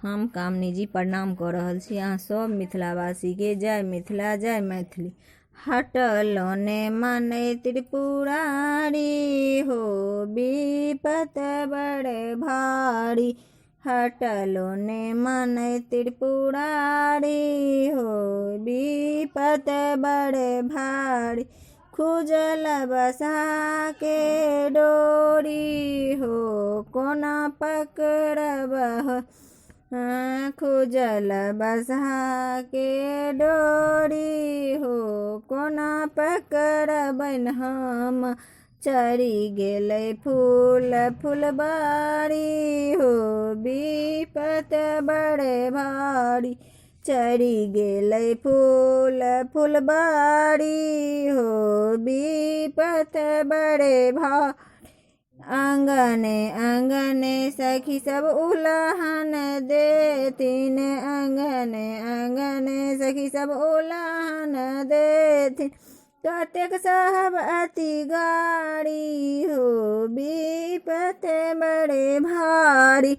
हम कामनी जी प्रणाम कर रहल छी अहाँ सब मिथिलावासी के। जय मिथिला जय मैथिली। हटलोने माने त्रिपुरारी हो, विपत बड़े भारी। हटलोने माने त्रिपुरारी हो, विपत बड़े भारी। खुजल बसा के डोरी हो, कोना पकड़बह। खुजल बसा के डोरी हो, कोना पकड़बन हम। चढ़ी गेलै फूल फुलबारी हो, विपत बड़े भारी। चढ़ी गेलै फूल फुलबारी हो, विपत बड़े भारी। आंगने आंगने सखी सब उलहन देथिन, आंगने आंगने सखी सब उलहन देथिन। कतेक सहब अति गाड़ी हो, विपत बड़े भारी।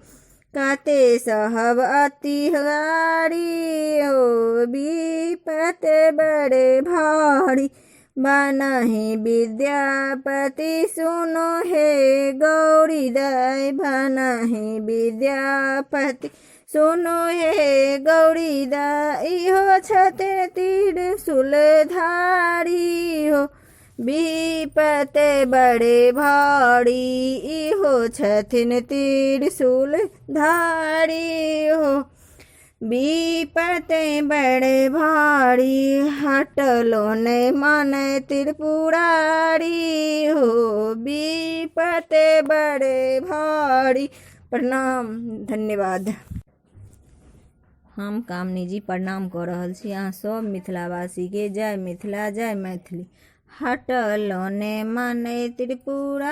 कते सहब अति गाड़ी हो, विपत बड़े भारी। बनहि विद्यापति सुनो हे गौरी दाई, बनहि विद्यापति सुनो हे गौरी दाई हो। छतिर त्रिशूल धारी हो, विपत बड़े भारी। इहो छथिन त्रिशूल धारी हो, विपत बड़े भारी। हटलोने माने त्रिपुरारी हो, विपत बड़े भारी। प्रणाम, धन्यवाद। हम कामनी जी प्रणाम कर रहल छी अहाँ सब मिथिलावासी के। जय मिथिला जय मैथिली। हटलोने माने त्रिपुरा